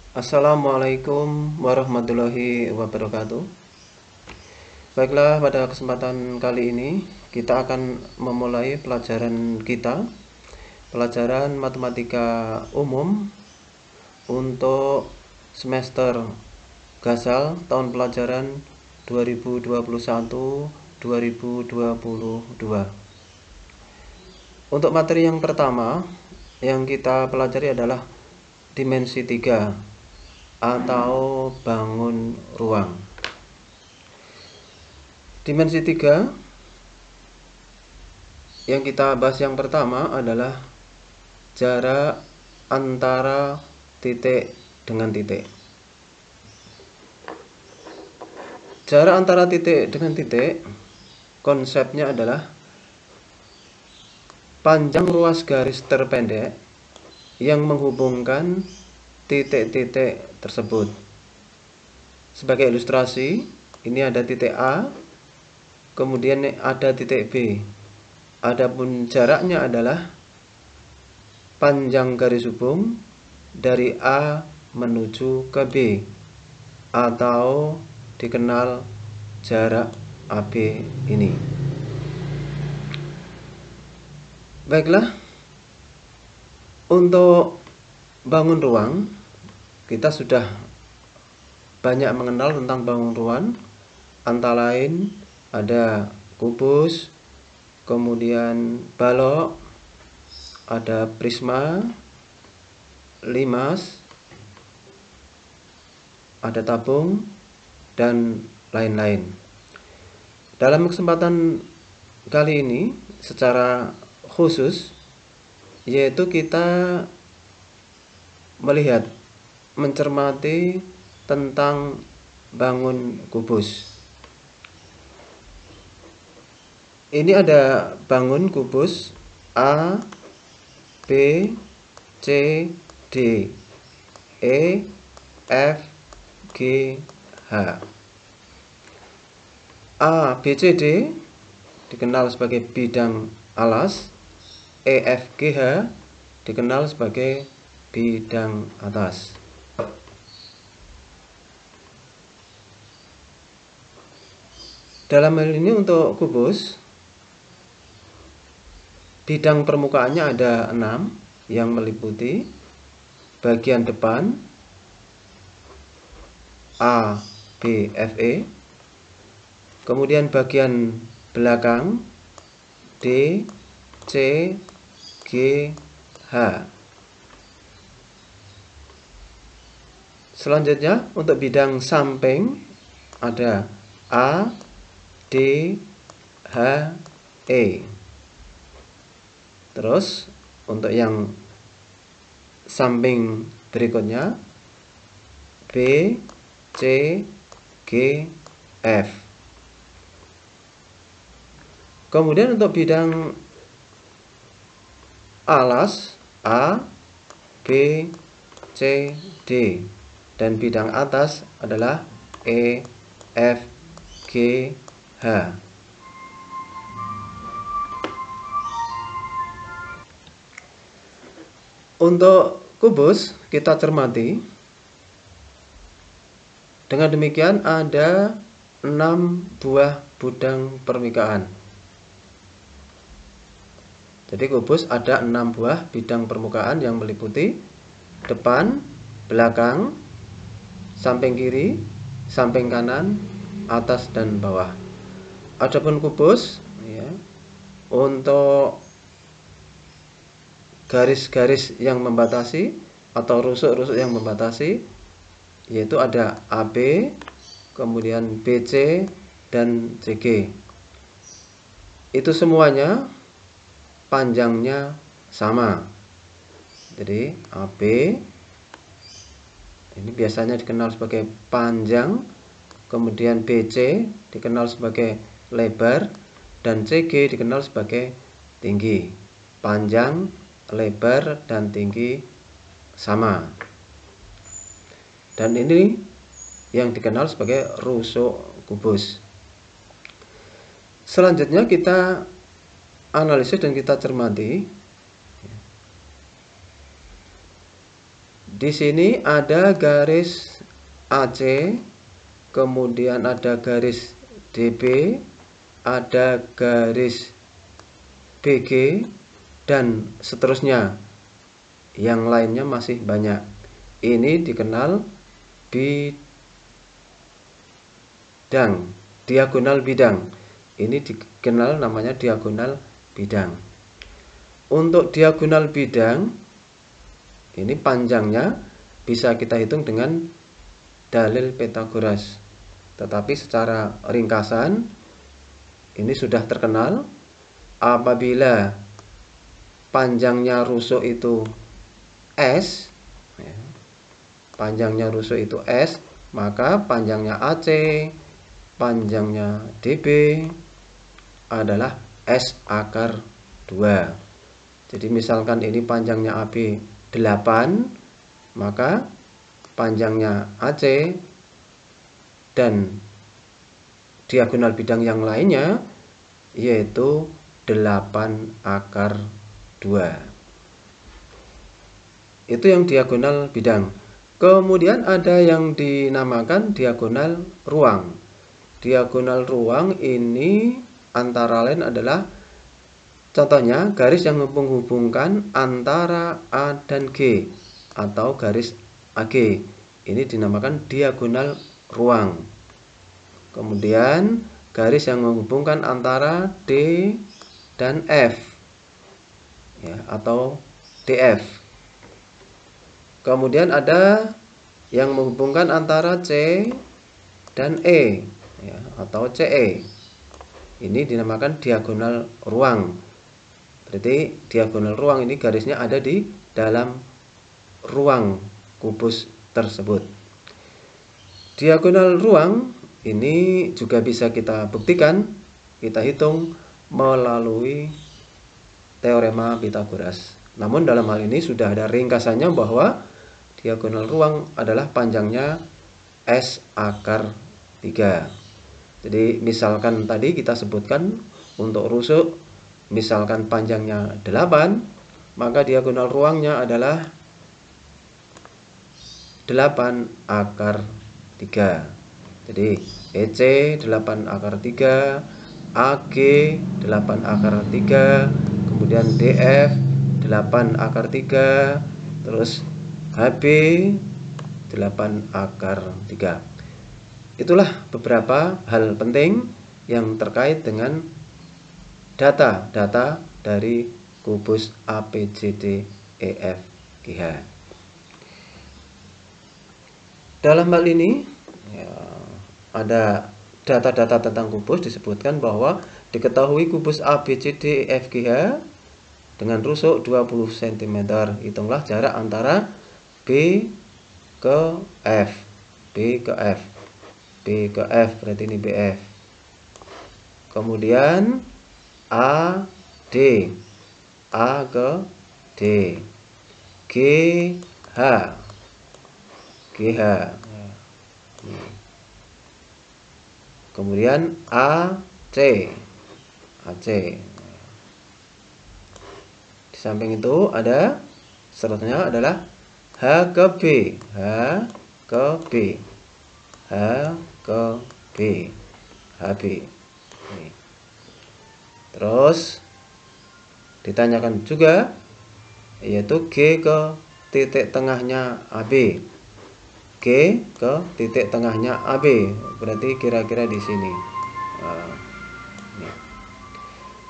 Assalamualaikum warahmatullahi wabarakatuh. Baiklah, pada kesempatan kali ini kita akan memulai pelajaran kita, pelajaran matematika umum untuk semester Gasal tahun pelajaran 2021-2022. Untuk materi yang pertama yang kita pelajari adalah dimensi 3 atau bangun ruang. Dimensi 3 yang kita bahas yang pertama adalah jarak antara titik dengan titik. Jarak antara titik dengan titik konsepnya adalah panjang ruas garis terpendek yang menghubungkan titik-titik tersebut. Sebagai ilustrasi, ini ada titik A, kemudian ada titik B. Adapun jaraknya adalah panjang garis hubung dari A menuju ke B, atau dikenal jarak AB ini. Baiklah, untuk bangun ruang, kita sudah banyak mengenal tentang bangun ruang. Antara lain ada kubus, kemudian balok, ada prisma, limas, ada tabung, dan lain-lain. Dalam kesempatan kali ini secara khusus, yaitu kita melihat, mencermati tentang bangun kubus. Ini ada bangun kubus A, B, C, D, E, F, G, H. A, B, C, D dikenal sebagai bidang alas, E, F, G, H dikenal sebagai bidang atas. Dalam hal ini untuk kubus, bidang permukaannya ada 6 yang meliputi bagian depan A, B, F, E, kemudian bagian belakang D, C, G, H. Selanjutnya untuk bidang samping ada A, D, H, E. Terus untuk yang samping berikutnya B, C, G, F. Kemudian untuk bidang alas A, B, C, D, dan bidang atas adalah E, F, G, H. Untuk kubus kita cermati. Dengan demikian ada 6 buah bidang permukaan. Jadi kubus ada 6 buah bidang permukaan yang meliputi depan, belakang, samping kiri, samping kanan, atas, dan bawah. Adapun kubus untuk garis-garis yang membatasi atau rusuk-rusuk yang membatasi, yaitu ada AB, kemudian BC, dan CG. Itu semuanya panjangnya sama. Jadi AB ini biasanya dikenal sebagai panjang, kemudian BC dikenal sebagai lebar, dan CG dikenal sebagai tinggi. Panjang, lebar, dan tinggi sama. Dan ini yang dikenal sebagai rusuk kubus. Selanjutnya kita analisis dan kita cermati Di sini ada garis AC, kemudian ada garis DB, ada garis BG, dan seterusnya. Yang lainnya masih banyak. Ini dikenal bidang, diagonal bidang. Ini dikenal namanya diagonal bidang. Untuk diagonal bidang, ini panjangnya bisa kita hitung dengan dalil Pythagoras. Tetapi secara ringkasan, ini sudah terkenal. Apabila panjangnya rusuk itu S, panjangnya rusuk itu S, maka panjangnya AC, panjangnya DB adalah S akar 2. Jadi misalkan ini panjangnya AB 8, maka panjangnya AC dan diagonal bidang yang lainnya yaitu 8 akar 2. Itu yang diagonal bidang. Kemudian ada yang dinamakan diagonal ruang. Diagonal ruang ini antara lain adalah, contohnya garis yang menghubungkan antara A dan G atau garis AG. Ini dinamakan diagonal ruang. Kemudian garis yang menghubungkan antara D dan F, ya, atau DF. Kemudian ada yang menghubungkan antara C dan E, ya, atau CE. Ini dinamakan diagonal ruang. Berarti diagonal ruang ini garisnya ada di dalam ruang kubus tersebut. Diagonal ruang ini juga bisa kita buktikan, kita hitung melalui teorema Pythagoras. Namun dalam hal ini sudah ada ringkasannya bahwa diagonal ruang adalah panjangnya S akar 3. Jadi misalkan tadi kita sebutkan untuk rusuk, misalkan panjangnya 8, maka diagonal ruangnya adalah 8 akar 3. Jadi EC 8 akar 3, AG 8 akar 3, kemudian DF 8 akar 3, terus HB 8 akar 3. Itulah beberapa hal penting yang terkait dengan data dari kubus ABCDEFGH. Dalam hal ini ya, ada data-data tentang kubus disebutkan bahwa diketahui kubus ABCDEFGH dengan rusuk 20 cm. Hitunglah jarak antara B ke F. B ke F. B ke F berarti ini BF. Kemudian A D. A ke D. G H. GH. Kemudian AC. AC. Di samping itu ada seterusnya adalah H ke B. H ke B. H ke B. HB. Terus ditanyakan juga yaitu G ke titik tengahnya AB. G ke titik tengahnya AB. Berarti kira-kira di sini.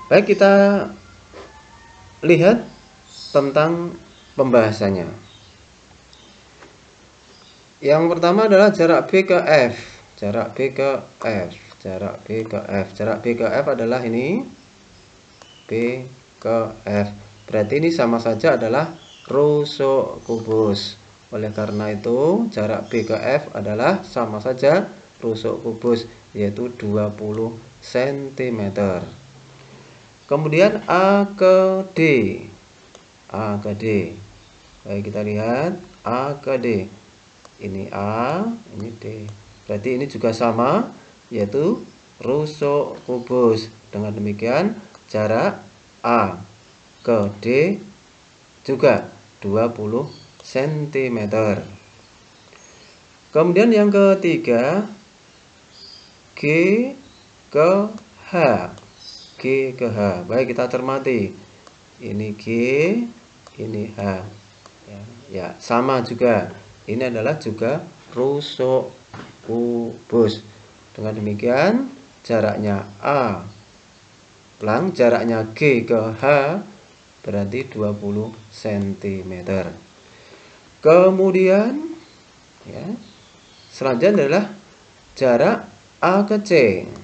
Baik, kita lihat tentang pembahasannya. Yang pertama adalah jarak B ke F. Jarak B ke F. Jarak B ke F. Jarak B ke F adalah ini. B ke F. Berarti ini sama saja adalah rusuk kubus. Oleh karena itu jarak B ke F adalah sama saja rusuk kubus, yaitu 20 cm. Kemudian A ke D. A ke D. Baik, kita lihat A ke D. Ini A, ini D. Berarti ini juga sama, yaitu rusuk kubus. Dengan demikian jarak A ke D juga 20 cm. Kemudian yang ketiga, G ke H. G ke H. Baik, kita cermati. Ini G, ini H. Ya, sama juga. Ini adalah juga rusuk kubus. Dengan demikian, jaraknya A lang, jaraknya G ke H berarti 20 cm. Kemudian ya, selanjutnya adalah jarak A ke C.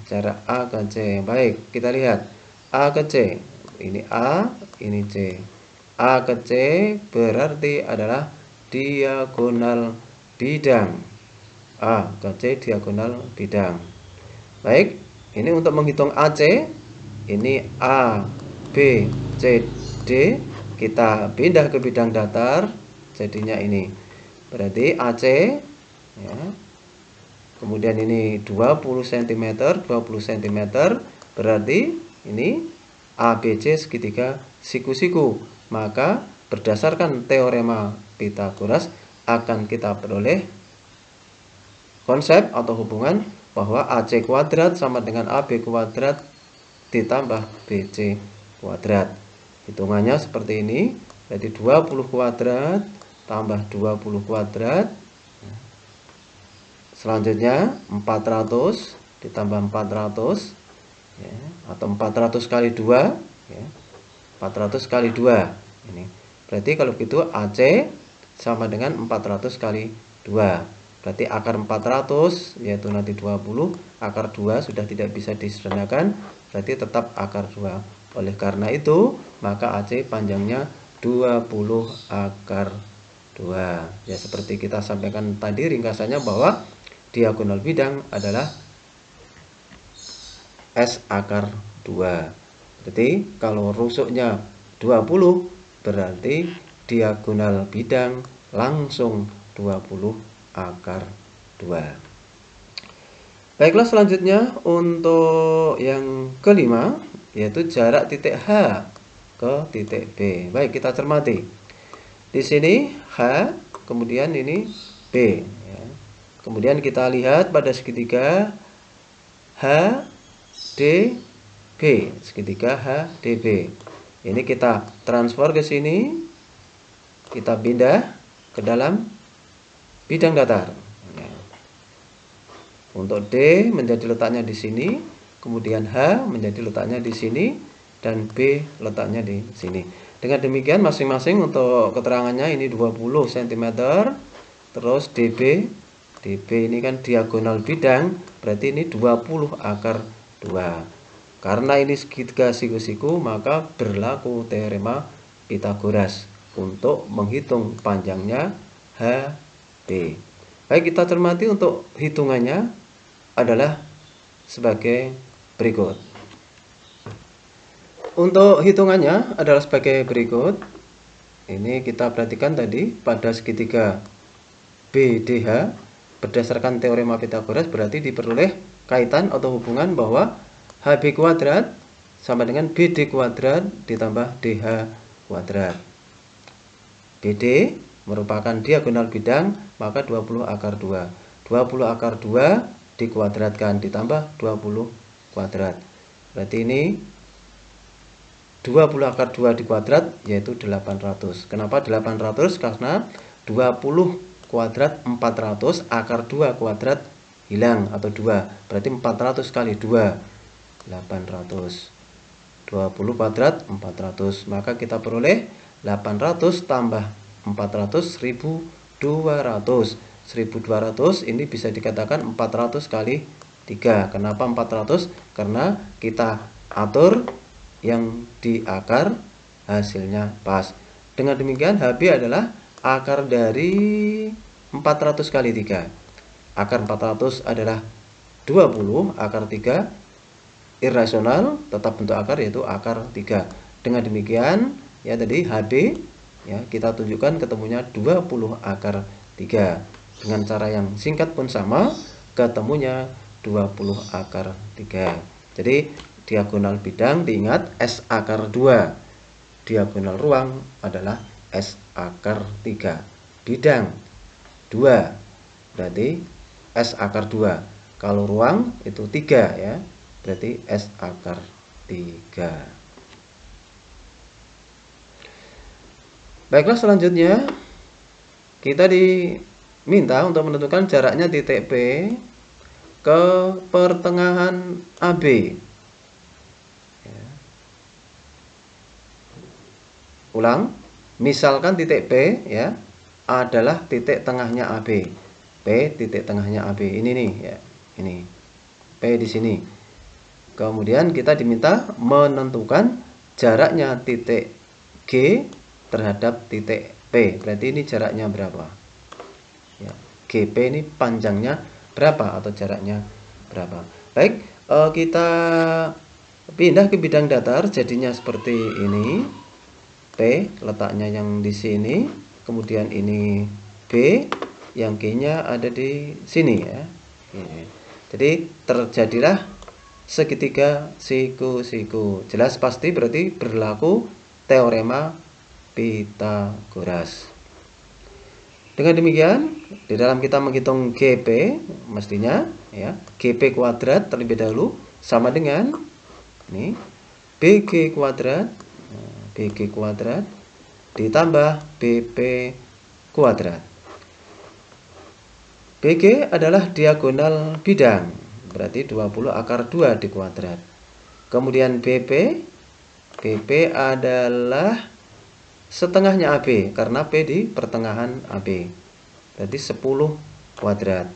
Jarak A ke C. Baik, kita lihat A ke C. Ini A, ini C. A ke C berarti adalah diagonal bidang. A ke C diagonal bidang. Baik, ini untuk menghitung AC. Ini A, B, C, D. Kita pindah ke bidang datar. Jadinya ini. Berarti AC ya. Kemudian ini 20 cm, 20 cm. Berarti ini ABC segitiga siku-siku. Maka berdasarkan teorema Pythagoras akan kita peroleh konsep atau hubungan bahwa AC kuadrat sama dengan AB kuadrat ditambah BC kuadrat. Hitungannya seperti ini. Jadi 20 kuadrat tambah 20 kuadrat. Selanjutnya 400 ditambah 400 ya, atau 400 kali 2 ya, 400 kali 2 ini. Berarti kalau begitu AC sama dengan 400 kali 2. Berarti akar 400 yaitu nanti 20, akar 2 sudah tidak bisa disederhanakan, berarti tetap akar 2. Oleh karena itu, maka AC panjangnya 20 akar 2. Ya, seperti kita sampaikan tadi ringkasannya bahwa diagonal bidang adalah S akar 2. Berarti kalau rusuknya 20 berarti diagonal bidang langsung 20 akar 2. Baiklah, selanjutnya untuk yang kelima yaitu jarak titik H ke titik B. Baik, kita cermati. Di sini H, kemudian ini B ya. Kemudian kita lihat pada segitiga HDB, segitiga HDB. Ini kita transfer ke sini, kita pindah ke dalam bidang datar. Untuk D menjadi letaknya di sini, kemudian H menjadi letaknya di sini, dan B letaknya di sini. Dengan demikian masing-masing untuk keterangannya ini 20 cm, terus DB ini kan diagonal bidang, berarti ini 20 akar 2. Karena ini segitiga siku-siku, maka berlaku teorema Pythagoras untuk menghitung panjangnya HB. Baik, kita cermati untuk hitungannya adalah sebagai berikut. Untuk hitungannya adalah sebagai berikut. Ini kita perhatikan tadi pada segitiga BDH berdasarkan teorema Pythagoras berarti diperoleh kaitan atau hubungan bahwa HB kuadrat sama dengan BD kuadrat ditambah DH kuadrat. BD merupakan diagonal bidang, maka 20 akar 2. 20 akar 2 dikuadratkan ditambah 20 kuadrat. Berarti ini 20 akar 2 dikuadrat yaitu 800. Kenapa 800? Karena 20 kuadrat 400, akar 2 kuadrat hilang atau 2. Berarti 400 kali 2 800. 20 kuadrat 400. Maka kita peroleh 800 tambah 400 1200. 1200 ini bisa dikatakan 400 kali 3. Kenapa 400? Karena kita atur yang di akar hasilnya pas. Dengan demikian HB adalah akar dari 400 kali 3. Akar 400 adalah 20, akar 3 irasional, tetap bentuk akar yaitu akar 3. Dengan demikian ya tadi HB ya kita tunjukkan ketemunya 20 akar 3. Dengan cara yang singkat pun sama, ketemunya 20 akar 3. Jadi diagonal bidang diingat S akar 2. Diagonal ruang adalah S akar 3. bidang 2, berarti S akar 2. Kalau ruang itu 3 ya, berarti S akar 3. Baiklah, selanjutnya kita diminta untuk menentukan jaraknya titik P ke pertengahan AB. Ya. Ulang, misalkan titik P ya adalah titik tengahnya AB. P titik tengahnya AB. Ini nih ya, ini. P di sini. Kemudian kita diminta menentukan jaraknya titik G terhadap titik P. Berarti ini jaraknya berapa? Ya, GP ini panjangnya berapa atau jaraknya berapa? Baik, kita pindah ke bidang datar, jadinya seperti ini. P letaknya yang di sini, kemudian ini B, yang G-nya ada di sini ya. Jadi terjadilah segitiga siku-siku. Jelas pasti berarti berlaku teorema Pythagoras. Dengan demikian, di dalam kita menghitung GP, mestinya ya, GP kuadrat terlebih dahulu sama dengan ini BG kuadrat, BG kuadrat ditambah BP kuadrat. BG adalah diagonal bidang, berarti 20 akar 2 di kuadrat. Kemudian BP adalah setengahnya AB, karena P di pertengahan AB, berarti 10 kuadrat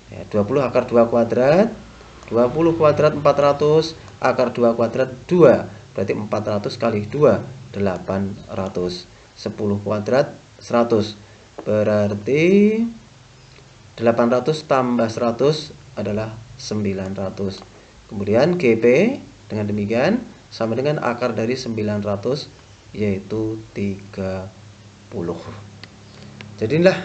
ya, 20 akar 2 kuadrat, 20 kuadrat 400, akar 2 kuadrat 2, berarti 400 kali 2 800, 10 kuadrat 100, berarti 800 tambah 100 adalah 900. Kemudian GP dengan demikian sama dengan akar dari 900, yaitu 30. Jadi inilah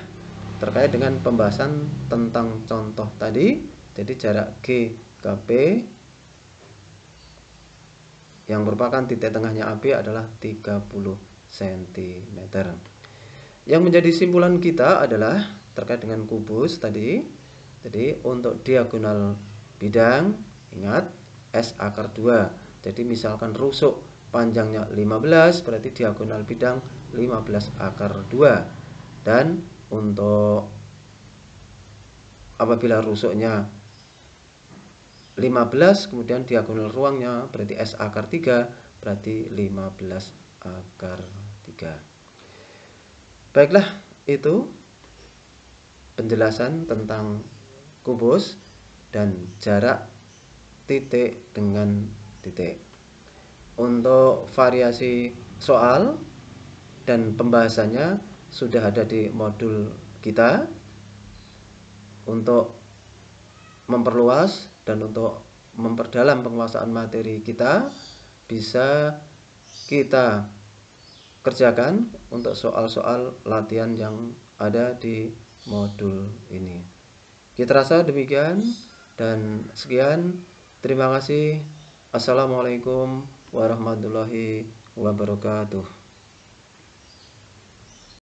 terkait dengan pembahasan tentang contoh tadi. Jadi jarak G ke P yang merupakan titik tengahnya AB adalah 30 cm. Yang menjadi simpulan kita adalah terkait dengan kubus tadi. Jadi untuk diagonal bidang, ingat S akar 2. Jadi misalkan rusuk panjangnya 15, berarti diagonal bidang 15 akar 2. Dan untuk apabila rusuknya 15, kemudian diagonal ruangnya berarti S akar 3, berarti 15 akar 3. Baiklah, itu penjelasan tentang kubus dan jarak titik dengan titik. Untuk variasi soal dan pembahasannya sudah ada di modul kita. Untuk memperluas dan untuk memperdalam penguasaan materi kita, bisa kita kerjakan untuk soal-soal latihan yang ada di modul ini. Kita rasa demikian dan sekian. Terima kasih. Assalamualaikum warahmatullahi wabarakatuh.